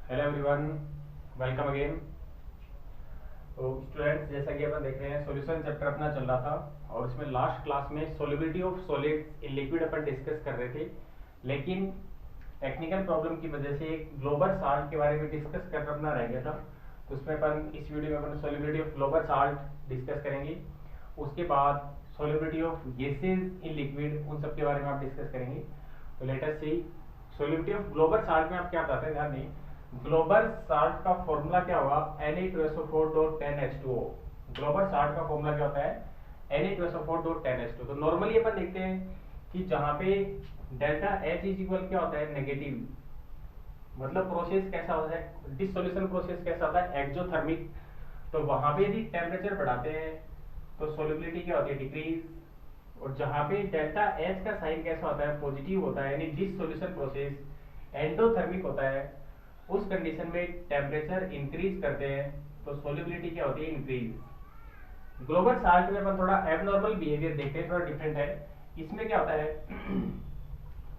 Hello everyone, welcome again. तो students, जैसा कि अपन देख रहे हैं सॉल्यूशन चैप्टर अपना चल रहा था और इसमें लास्ट क्लास में solubility of solids in liquid upon discuss कर रहे थे, लेकिन टेक्निकल प्रॉब्लम की वजह से ग्लोबल साल्ट के बारे में डिस्कस करना अपना रह गया था। तो उसमें अपन इस वीडियो में अपन solubility of global salt discuss करेंगे। उसके बाद solubility of gases in liquid, उन सब के बारे में आप डिस्कस करेंगे। तो let us see solubility of global salt में आप क्या बताते हैं, ध्यान दें। ग्लोबल साल्ट का फॉर्मूला क्या होगा, Na2SO4.10H2O। ग्लोबल साल्ट का फॉर्मूला क्या होता है, Na2SO4.10H2O। तो नॉर्मली अपन देखते हैं कि जहां पे डेल्टा H इज इक्वल क्या होता है, नेगेटिव, मतलब प्रोसेस कैसा होता है, डिसोल्यूशन प्रोसेस कैसा होता है, एक्सोथर्मिक। तो वहां पे यदि टेम्परेचर बढ़ाते हैं तो सोल्युबिलिटी क्या होती है, डिक्रीज। और जहां पे डेल्टा H का साइन कैसा होता है, पॉजिटिव होता है, यानी डिसोल्यूशन प्रोसेस एंडोथर्मिक होता है, उस कंडीशन में टेम्परेचर इंक्रीज करते हैं तो सोल्युबिलिटी क्या होती है, इंक्रीज। ग्लोबल साल्ट में अपन थोड़ा एबनॉर्मल बिहेवियर देखते हैं, थोड़ा डिफरेंट है। इसमें क्या होता है,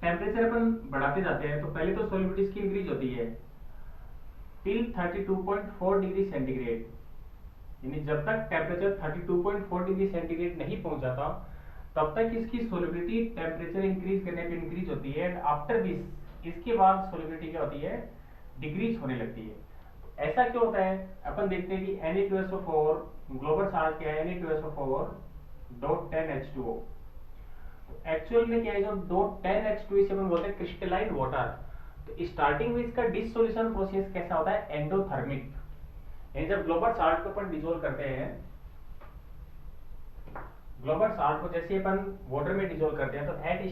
टेम्परेचर अपन बढ़ाते जाते हैं तो पहले तो सोल्युबिलिटी की इंक्रीज होती है टिल 32.4 डिग्री सेंटीग्रेड, यानी जब तक टेम्परेचर 32.4 डिग्री सेंटीग्रेड नहीं पहुंच जाता तब तक इसकी सोल्युबिलिटी टेम्परेचर इंक्रीज करने पे इंक्रीज होती है। एंड आफ्टर दिस, इसके बाद सोल्युबिलिटी क्या होती है, डिक्रीज होने लगती है। ऐसा क्यों होता है, अपन देखते हैं कि Na2SO4 ग्लोबल साल्ट क्या है, Na2SO4.10H2O। एक्चुअल में क्या है, जो दो 10H2 इसे अपन बोलते हैं क्रिस्टलाइन वाटर। तो स्टार्टिंग में इसका डिसोल्यूशन प्रोसेस कैसा होता है, एंडोथर्मिक। यानी जब ग्लोबल साल्ट को अपन डिसोल्व करते हैं, ग्लोबल साल्ट को जैसे अपन वाटर में डिसोल्व करते हैं तो एट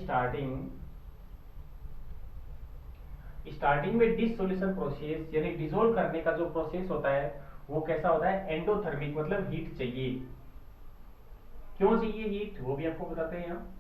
स्टार्टिंग में डिसोल्यूशन प्रोसेस यानी डिसोल्व करने का जो प्रोसेस होता है वो कैसा होता है, एंडोथर्मिक, मतलब हीट चाहिए। क्यों चाहिए हीट, वो भी आपको बताते हैं यहाँ।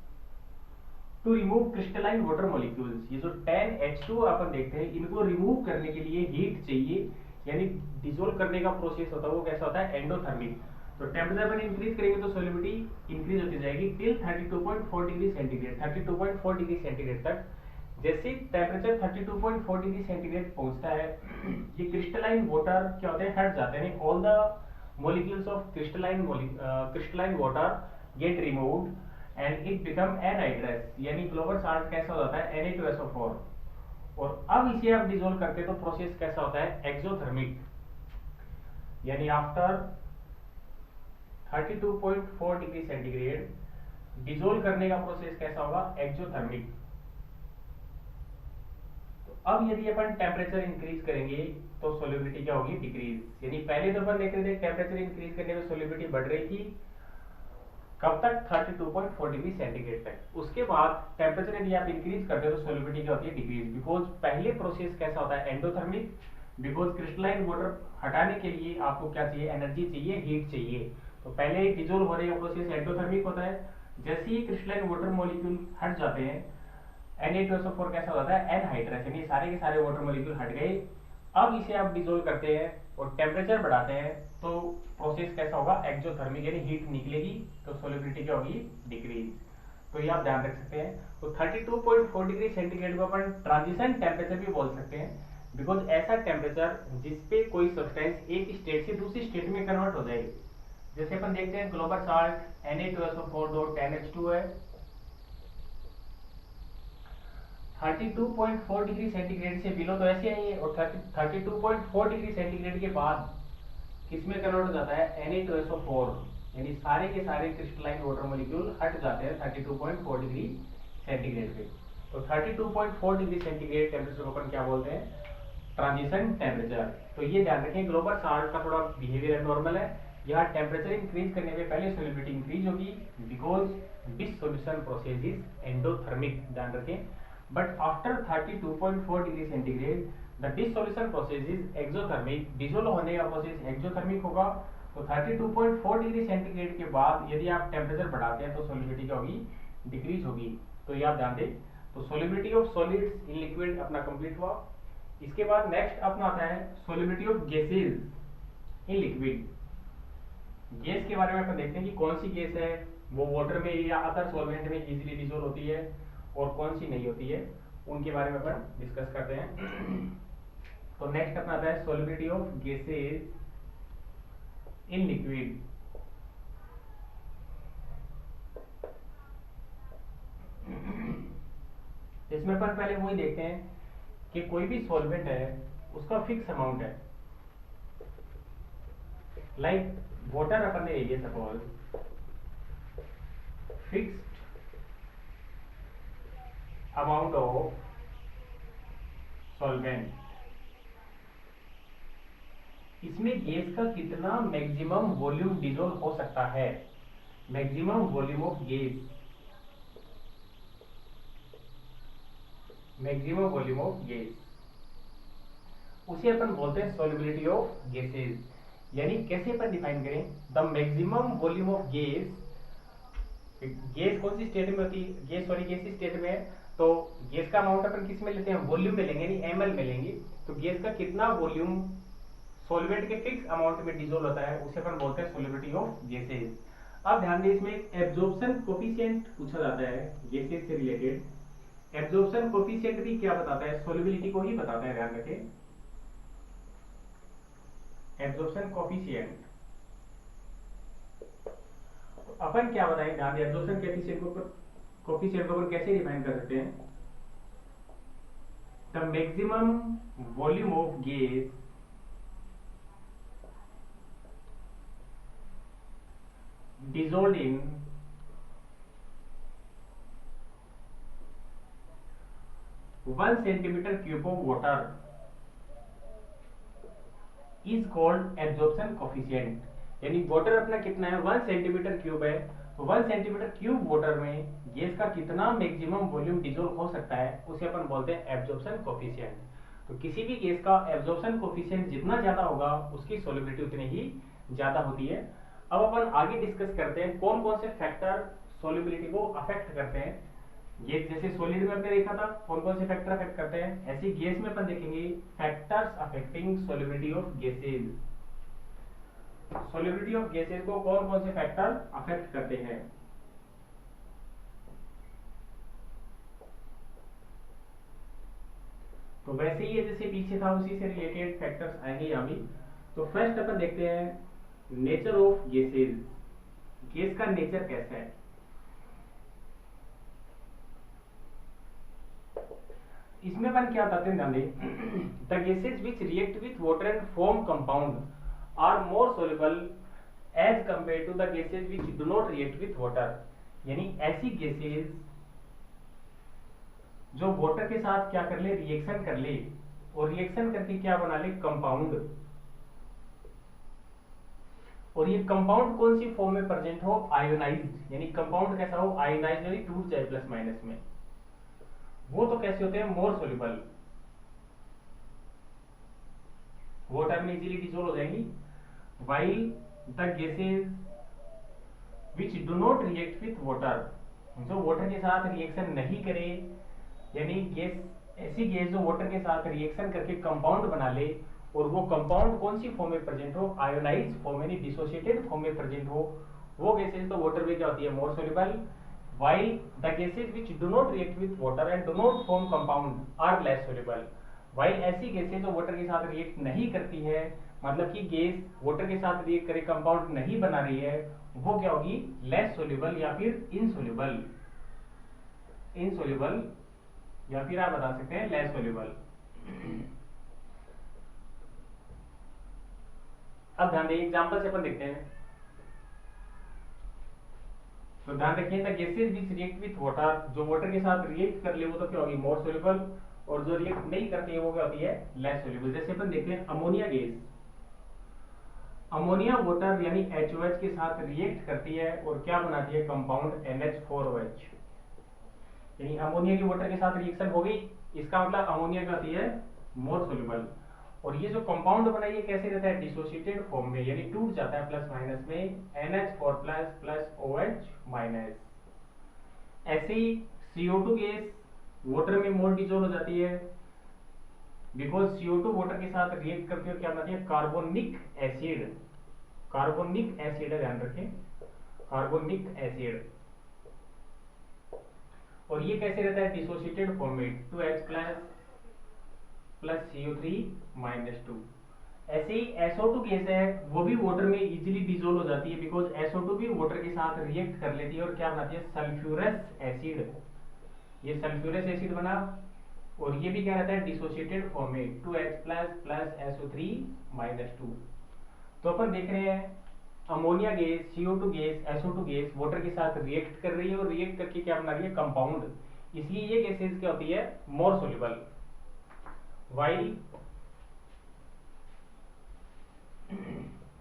To remove crystalline water molecules, ये जो 10H2 अपन देखते हैं इनको रिमूव करने के लिए हीट चाहिए, यानी डिसोल्व करने का प्रोसेस होता है वो कैसा होता है, एंडोथर्मिक। तो टेम्परेचर अपन इंक्रीज करेंगे तो सोल्युबिलिटी इंक्रीज होती जाएगी till 32.4 degree centigrade, 32.4 degree centigrade तक। जैसे टेम्परेचर 32.4 डिग्री सेंटीग्रेड पहुंचता है, ये क्रिस्टलाइन वाटर क्या होते हैं, हट जाते हैं। All the molecules of crystalline water get removed and it become anhydrous, यानी ग्लोबल साल्ट कैसा हो जाता है, Na2SO4। और अब इसे आप डिसोल्व करते हैं तो प्रोसेस कैसा होता है, एक्सोथर्मिक, यानी आफ्टर 32.4 डिग्री सेंटीग्रेड डिसोल्व करने का प्रोसेस कैसा होगा, एक्सोथर्मिक। अब यदि अपन टेम्परेचर इंक्रीज करेंगे तो सोल्युबिलिटी क्या होगी, डिक्रीज। यानी पहले तो अपन देख रहे थे टेम्परेचर इंक्रीज करने में सोल्युबिलिटी बढ़ रही थी, कब तक, 32.4 डिग्री सेंटीग्रेड तक। उसके बाद टेम्परेचर यदि आप इंक्रीज करते हो तो सोल्युबिलिटी क्या होती है, डिक्रीज। बिकॉज पहले प्रोसेस कैसा होता है, एंडोथर्मिक। बिकॉज क्रिस्टलाइन वाटर हटाने के लिए आपको क्या चाहिए, एनर्जी चाहिए, हीट चाहिए। तो पहले डिसोल्व होने का प्रोसेस एंडोथर्मिक होता है। जैसे ही क्रिस्टलाइन वाटर मॉलिक्यूल हट जाते हैं, Na2SO4 कैसा होता है, एनहाइड्रस, यानी सारे के सारे वाटर मॉलिक्यूल हट गए। अब इसे आप डिसोल्व करते हैं और टेम्परेचर बढ़ाते हैं तो प्रोसेस कैसा होगा, एक्सोथर्मिक, यानी हीट निकलेगी तो सोल्युबिलिटी क्या होगी, डिक्रीज। तो ये आप ध्यान रख सकते हैं। तो 32.4 डिग्री सेंटीग्रेड को अपन ट्रांजिशन टेम्परेचर भी बोल सकते हैं, बिकॉज ऐसा टेम्परेचर जिसपे कोई सब्सटेंस एक स्टेट से दूसरी स्टेट में कन्वर्ट हो जाएगी। जैसे अपन देखते हैं ग्लोबल साल्ट Na2SO4.10H2 है, 32.4 डिग्री सेंटीग्रेड से बिलो तो ऐसे ही है, और 32.4 डिग्री सेंटीग्रेड के बाद किसमें कन्वर्ट हो जाता है, Na2SO4, यानी सारे के सारे क्रिस्टलाइन वाटर मॉलिक्यूल हट जाते हैं 32.4 डिग्री सेंटीग्रेड पे। तो 32.4 डिग्री सेंटीग्रेड टेम्परेचर को अपन क्या बोलते हैं, ट्रांजिशन टेम्परेचर। तो ये ध्यान रखें, ग्लोबल साल्ट का थोड़ा बिहेवियर नॉर्मल है। यहाँ टेम्परेचर इंक्रीज करने पे पहले सोल्युबिलिटी इंक्रीज होगी because dissolution process is endothermic, ध्यान रखें। But after 32.4 degree centigrade the dissolution process is exothermic, dissolve होने का प्रोसेस एक्सोथर्मिक होगा। तो 32.4 डिग्री सेंटीग्रेड के बाद यदि आप टेम्परेचर बढ़ाते हैं तो सोल्युबिलिटी क्या होगी, डिक्रीज होगी। तो ये आप ध्यान दें। तो solubility of solids in liquid अपना कंप्लीट हुआ। इसके बाद नेक्स्ट अपना आता है solubility of gases in liquid. Gas के बारे में अपन देखते हैं कि कौन सी गैस है वो वाटर में या अदर सॉल्वेंट में इजीली डिसॉल्व होती है और कौन सी नहीं होती है, उनके बारे में अपन डिस्कस करते हैं। तो नेक्स्ट अपना आता है solubility of gases in liquid. इसमें अपन पहले वही देखते हैं कि कोई भी सॉल्वेंट है उसका फिक्स अमाउंट है। लाइक वाटर अपन ने ये suppose fixed amount of solvent, इसमें गैस का कितना मैक्सिमम वॉल्यूम डिसॉल्व हो सकता है, maximum volume of gas, maximum volume of gas, उसे अपन बोलते हैं सॉल्युबिलिटी ऑफ गैसेस। यानी कैसे अपन डिफाइन करें, the maximum volume of gas, gas कौन सी स्टेट में होती है, गैस सॉरी गैस स्टेट में है, तो गैस का अमाउंट अपन किस में लेते हैं, वॉल्यूम में लेंगे, यानी एमएल में लेंगे। तो गैस का कितना वॉल्यूम सॉल्वेंट के फिक्स अमाउंट में डिसॉल्व होता है, उसे अपन बोलते हैं सॉल्युबिलिटी ऑफ गैसेस। अब ध्यान दें, इसमें एक एब्जॉर्प्शन कोफिशिएंट पूछा जाता है गैसेस से रिलेटेड। एब्जॉर्प्शन कोफिशिएंट भी क्या बताता है, सॉल्युबिलिटी को ही बताता है, ध्यान रखें। एब्जॉर्प्शन कोफिशिएंट अपन क्या बताएं, ध्यान दें, एब्जॉर्प्शन कोफिशिएंट को अपन कैसे डिफाइन कर सकते हैं, the maximum volume of gas dissolved in 1 centimeter cube of water is called absorption coefficient। यानी वाटर अपना कितना है, 1 सेंटीमीटर क्यूब है, तो 1 सेंटीमीटर क्यूब वाटर में गैस का कितना मैक्सिमम वॉल्यूम डिसॉल्व हो सकता है, उसे अपन बोलते हैं एब्जॉर्प्शन कोफिशिएंट। तो किसी भी गैस का एब्जॉर्प्शन कोफिशिएंट जितना ज्यादा होगा उसकी सॉल्युबिलिटी उतनी ही ज्यादा होती है। अब अपन आगे डिस्कस करते हैं कौन कौन से फैक्टर सॉल्युबिलिटी को अफेक्ट करते हैं। ये जैसे सॉलिड में हमने देखा था कौन कौन से फैक्टर अफेक्ट करते हैं, ऐसे गैस में अपन देखेंगे factors affecting solubility of gases. Solubility of gases को कौन कौन से फैक्टर अफेक्ट करते हैं। तो वैसे ही जैसे पीछे था उसी से रिलेटेड फैक्टर्स आएंगे यहाँ भी। तो फर्स्ट अपन देखते हैं नेचर ऑफ गैसेज, गैस का नेचर कैसा है। इसमें अपन क्या बताते हैं, ध्यान दें, the gases which react with water and form compound are more soluble as compare to the gases which do not react with water. यानी ऐसी गैसेज जो वाटर के साथ क्या कर ले, रिएक्शन कर ले, और रिएक्शन करके क्या बना ले, कंपाउंड। और ये कंपाउंड कौन सी फॉर्म में प्रेजेंट हो, आयोनाइज्ड। यानी कंपाउंड कैसा हो, आयोनाइज्ड, यानी टूट जाए प्लस माइनस में, वो तो कैसे होते हैं, मोर सोल्युबल, वाटर में इजीली डिसॉल्व हो जाएंगी। While the gases which do not react with water, जो वाटर के साथ रिएक्शन नहीं करे, यानी गैस, ऐसी गैस जो वाटर के साथ रिएक्शन करके कंपाउंड बना ले, और वो कंपाउंड कौन सी फॉर्म में प्रेजेंट हो, आयोनाइज्ड फॉर्म, यानी डिसोसिएटेड फॉर्म में प्रेजेंट हो, वो गैसेज तो वाटर में क्या होती है, मोर soluble. while the gases which do not react with water and do not form compound are less soluble। while ऐसी गैसेज जो वाटर के साथ रिएक्ट नहीं करती है, मतलब कि गैस वाटर के साथ रिएक्ट करे कंपाउंड नहीं बना रही है, वो क्या होगी, लेस सोल्यूबल या फिर इनसोल्यूबल, इनसोल्यूबल या फिर आप बता सकते हैं लेस सोल्यूबल। अब ध्यान दें, एग्जांपल से अपन देखते हैं। तो ध्यान रखिए, the gases which react with water, जो वाटर के साथ रिएक्ट कर ले वो तो क्या होगी, मोर सोल्यूबल, और जो रिएक्ट नहीं करती है वो क्या होती है, लेस सोल्यूबल। जैसे अपन देखते हैं अमोनिया गैस, अमोनिया वाटर यानी HOH के साथ रिएक्ट करती है और क्या बनाती है, कंपाउंड NH4OH। यानी अमोनिया की वाटर के साथ रिएक्शन हो गई, इसका मतलब अमोनिया क्या होती है, मोर सोल्यूबल। और ये जो कंपाउंड बनाई है कैसे रहता है, डिसोसिएटेड फॉर्म में, यानी टूट जाता है प्लस माइनस में, NH4 प्लस OH माइनस। ऐसे ही CO2 गैस वाटर में मोर डिसॉल्व हो जाती है, बिकॉज CO2 वाटर के साथ रिएक्ट करती है, क्या बनाती है, कार्बोनिक एसिड, कार्बोनिक एसिड, ध्यान रखें, कार्बोनिक एसिड। और ये कैसे रहता है, डिसोसिएटेड फॉर्म में, 2H plus plus CO3 minus 2। ऐसे ही SO2 गैस है वो भी वाटर में इजीली डिजोल्व हो जाती है, बिकॉज SO2 भी वाटर के साथ रिएक्ट कर लेती है और क्या बनाती है, सल्फ्यूरस एसिड। ये सल्फ्यूरस एसिड बना और ये भी क्या रहता है, डिसोसिएटेड फॉर्म में 2H प्लस SO3 माइनस 2। तो अपन देख रहे हैं ammonia gas, CO2 gas, SO2 gas water के साथ रिएक्ट कर रही है और रिएक्ट करके क्या बना रही है, कंपाउंड। इसलिए ये गैसेज क्या होती है, मोर सोल्यूबल। वाइल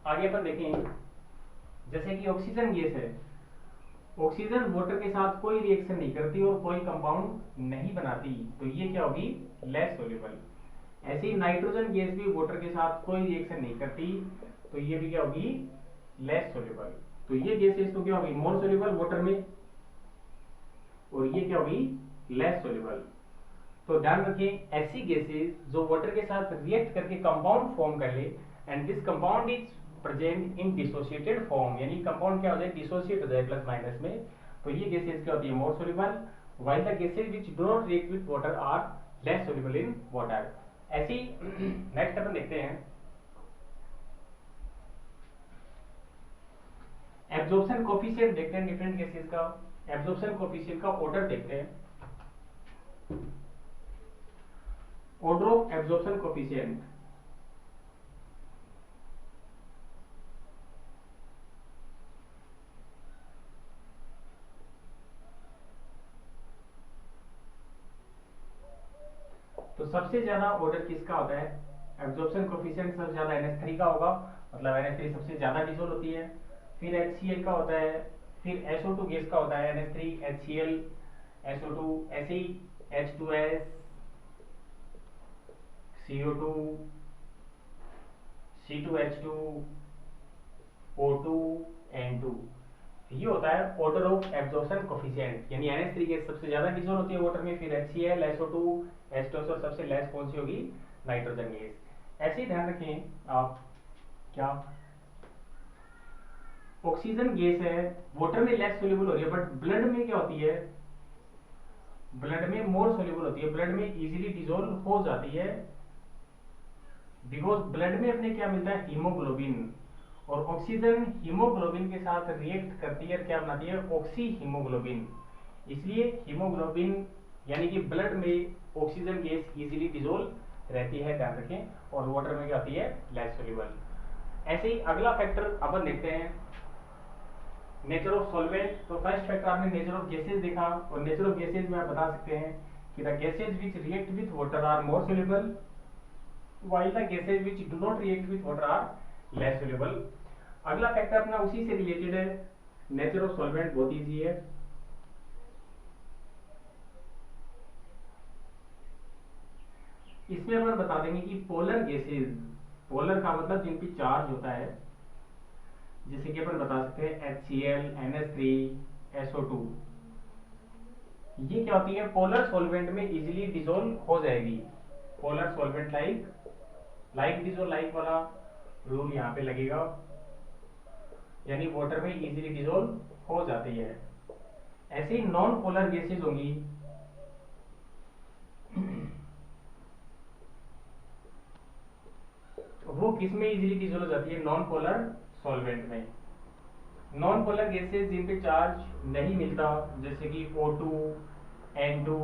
आगे अपन देखें, जैसे कि ऑक्सीजन गैस है, ऑक्सीजन वाटर के साथ कोई रिएक्शन नहीं करती और कोई कंपाउंड नहीं बनाती, तो ये क्या होगी, लेस सोल्यूबल। ऐसे ही नाइट्रोजन गैस भी वाटर के साथ कोई रिएक्शन नहीं करती, तो ये भी क्या होगी, लेस सोल्यूबल। तो ये गैसेस तो क्या होगी, मोर सोल्यूबल वाटर में, और ये क्या होगी, लेस सोल्यूबल। तो ध्यान रखें, ऐसी गैसेस जो वाटर के साथ रिएक्ट करके कंपाउंड फॉर्म कर ले, and this compound is present in dissociated form, यानी कंपाउंड क्या हो जाए, डिसोसिएट हो जाए प्लस माइनस में, तो ये गैसेस क्या होती है, more soluble, while the gases which do not react with water are less soluble in water. ऐसी नेक्स्ट अपन देखते हैं एब्जॉर्प्शन कोफिशिएंट, देखते हैं डिफरेंट गैसेस का एब्जॉर्प्शन कोफिशिएंट का ऑर्डर देखते हैं। ऑर्डर ऑफ एब्जॉर्प्शन कोफिशिएंट, तो सबसे ज्यादा ऑर्डर किसका होता है, एब्जॉर्प्शन कोफिशिएंट सबसे ज्यादा NH3 का होगा, मतलब NH3 सबसे ज्यादा डिसोल्व होती है। फिर HCl का होता है, फिर SO2 गैस का होता है, NH3 HCl SO2, ऐसे ही H2S CO2 C2H2 O2 N2। ये होता है ऑर्डर ऑफ एब्जॉर्प्शन कोफिशिएंट, यानी NH3 गैस सबसे ज्यादा डिसोल्व होती है वाटर में, फिर HCl SO2 H2S और सबसे लेस कौन सी होगी, नाइट्रोजन गैस। ऐसे ही ध्यान रखें आप, क्या ऑक्सीजन गैस है वाटर में लेस सोल्यूबल हो रही है, बट ब्लड में क्या होती है, ब्लड में मोर सोल्यूबल होती है, ब्लड में इजीली डिसॉल्व हो जाती है, बिकॉज ब्लड में अपने क्या मिलता है, हीमोग्लोबिन, और ऑक्सीजन हीमोग्लोबिन के साथ रिएक्ट करती है, क्या बनाती है, ऑक्सी हीमोग्लोबिन। इसलिए हीमोग्लोबिन यानी कि ब्लड में ऑक्सीजन गैस इजीली डिसॉल्व रहती है, ध्यान रखें, और वाटर में क्या होती है, लेस सोल्यूबल। ऐसे ही अगला फैक्टर अपन देखते हैं, नेचर ऑफ सॉल्वेंट। तो फर्स्ट फैक्टर आपने नेचर ऑफ गैसेज देखा, और नेचर ऑफ गैसेज में आप बता सकते हैं कि the gases which react with water are more soluble, while the gases which do not react with water are less soluble. अगला फैक्टर अपना उसी से रिलेटेड है, नेचर ऑफ सॉल्वेंट बहुत इजी है। इसमें अपन बता देंगे कि पोलर गैसेज, पोलर का मतलब जिन पे चार्ज होता है, जैसे कि अपन बता सकते हैं HCl NH3 SO2, ये क्या होती है, पोलर सॉल्वेंट में इजीली डिसॉल्व हो जाएगी। Polar solvent like dissolve like वाला रूल यहाँ पे लगेगा, यानी वाटर में इजीली डिसॉल्व हो जाती है। ऐसे ही नॉन पोलर गैसेज होंगी, वो किस में इजीली डिसॉल्व हो जाती है, नॉन पोलर सॉल्वेंट में। नॉन पोलर गैसेज जिन पे चार्ज नहीं मिलता, जैसे कि O2 N2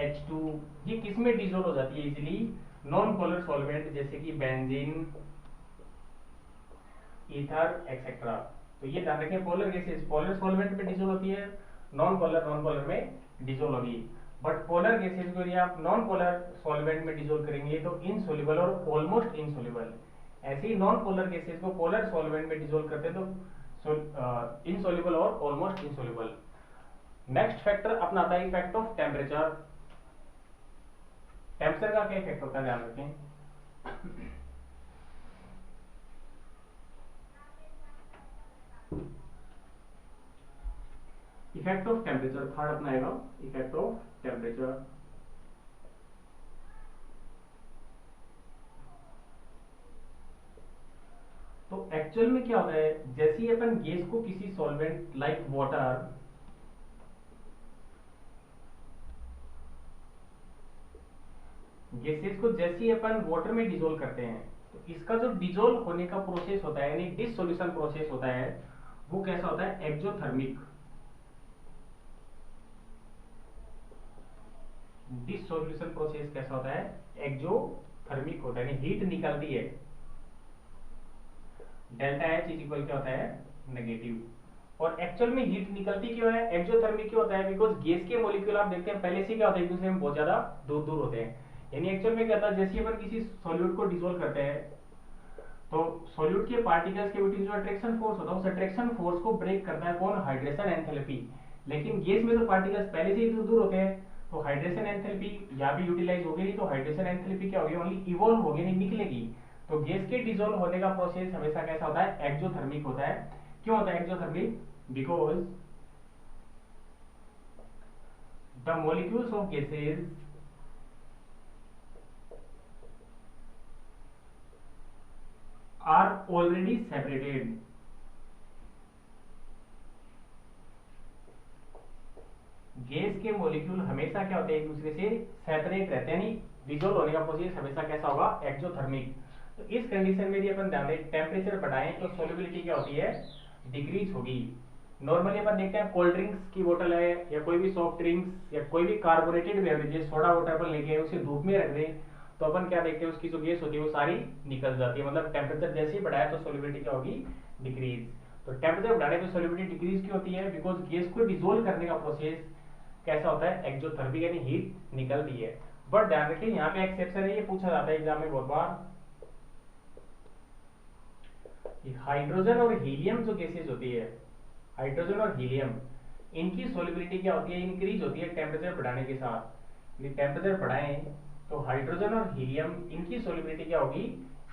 H2, ये किस में डिसॉल्व हो जाती है इजीली, नॉन पोलर सॉल्वेंट, जैसे कि बेंजीन, ईथर एक्सेट्रा। तो ये ध्यान रखें, पोलर गैसेज पोलर सॉल्वेंट में डिसॉल्व होती है, नॉन पोलर में डिसॉल्व होगी। बट पोलर गैसेज को यदि आप नॉन पोलर सॉल्वेंट में डिसॉल्व करेंगे तो इनसोल्यूबल और ऑलमोस्ट इनसोल्यूबल। ऐसे ही नॉन पोलर गैसेज को पोलर सॉल्वेंट में डिसॉल्व करते हैं तो इनसोल्यूबल और ऑलमोस्ट इनसोल्यूबल। नेक्स्ट फैक्टर अपना आता है इफेक्ट ऑफ टेम्परेचर। टेम्परेचर का क्या इफेक्ट होता है, ध्यान रखें। इफेक्ट ऑफ टेम्परेचर थर्ड अपना आएगा, इफेक्ट ऑफ टेम्परेचर। तो एक्चुअल में क्या होता है, जैसे ही अपन गैस को किसी सॉल्वेंट लाइक वाटर, गैसेस को जैसे ही अपन वाटर में डिजोल्व करते हैं तो इसका जो डिजोल्व होने का प्रोसेस होता है यानी डिसोल्यूशन प्रोसेस होता है वो कैसा होता है, एक्सोथर्मिक। डिसोल्यूशन प्रोसेस कैसा होता है, एक्सोथर्मिक होता है, यानी हीट निकलती है। डेल्टा एच इज इक्वल क्या होता है, नेगेटिव। और एक्चुअल में हीट निकलती क्यों है, एक्सोथर्मिक क्यों होता है, बिकॉज गैस के मॉलिक्यूल आप देखते हैं पहले से क्या होता है, एक दूसरे में बहुत ज्यादा दूर दूर होते हैं। यानी एक्चुअल में क्या होता है, जैसे अपन किसी सॉल्यूट को डिसोल्व करते हैं तो सॉल्यूट के पार्टिकल्स के बीच जो अट्रैक्शन फोर्स होता है उस अट्रैक्शन फोर्स को ब्रेक करता है कौन, हाइड्रेशन एंथैल्पी। लेकिन गैस में तो पार्टिकल्स पहले से ही दूर दूर होते हैं तो हाइड्रेशन एंथैल्पी यहाँ भी यूटिलाइज होगी नहीं, तो हाइड्रेशन एंथैल्पी क्या होगी, ओनली इवॉल्व होगी, नहीं निकलेगी। तो गैस के डिसॉल्व होने का प्रोसेस हमेशा कैसा होता है, एक्सोथर्मिक होता है। क्यों होता है exothermic, because the molecules of gases are already separated. Gas के मॉलिक्यूल हमेशा क्या होते हैं, एक दूसरे से सेपरेट रहते हैं, नहीं डिसॉल्व होने का प्रोसेस हमेशा कैसा होगा, एक्सोथर्मिक। तो इस कंडीशन में यदि अपन ध्यान दें टेम्परेचर बढ़ाएं तो सॉल्युबिलिटी क्या होती है, डिक्रीज होगी। नॉर्मली अपन देखते हैं कोल्ड ड्रिंक्स की बोतल है या कोई भी सॉफ्ट ड्रिंक्स या कोई भी कार्बोनेटेड बेवरेजेस, सोडा वाटर अपन लेके आए उसे धूप में रख दें तो अपन क्या देखते हैं, उसकी जो गैस होती है वो सारी निकल जाती है। मतलब टेम्परेचर जैसे ही बढ़ाया तो सॉल्युबिलिटी क्या होगी, डिक्रीज। तो टेम्परेचर बढ़ाने पे सॉल्युबिलिटी डिक्रीज क्यों होती है, बिकॉज गैस को डिसॉल्व करने का प्रोसेस कैसा होता है, एक्सोथर्मिक, यानी हीट निकलती है। बट ध्यान रखिए यहाँ पे एक्सेप्शन है, ये पूछा जाता है एग्जाम में बहुत बार, हाइड्रोजन और हीलियम जो गैसेज होती है, हाइड्रोजन और हीलियम इनकी सॉल्युबिलिटी क्या होती है, इंक्रीज होती है टेम्परेचर बढ़ाने के साथ। यदि टेम्परेचर बढ़ाएं तो हाइड्रोजन और हीलियम इनकी सॉल्युबिलिटी क्या होगी,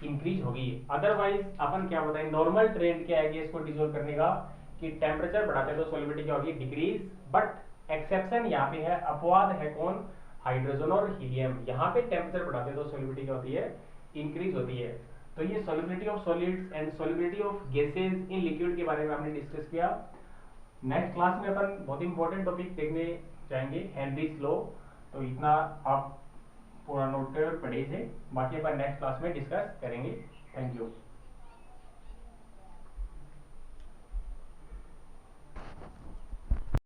इंक्रीज होगी। अदरवाइज अपन क्या बताएं, नॉर्मल ट्रेंड क्या है गैस को डिसॉल्व करने का, कि टेम्परेचर बढ़ाते तो सॉल्युबिलिटी क्या होगी, डिक्रीज। बट एक्सेप्शन यहाँ पे है, अपवाद है कौन, हाइड्रोजन और हीलियम। यहाँ पे टेम्परेचर बढ़ाते तो सॉल्युबिलिटी क्या होती है, इंक्रीज होती है। तो ये solubility of solids and solubility of gases in liquid के बारे में हमने डिस्कस किया। नेक्स्ट क्लास में अपन बहुत इंपॉर्टेंट टॉपिक देखने जाएंगे, हेनरीज लॉ। तो इतना आप पूरा नोट कर पढ़े थे, बाकी अपन नेक्स्ट क्लास में डिस्कस करेंगे। Thank you.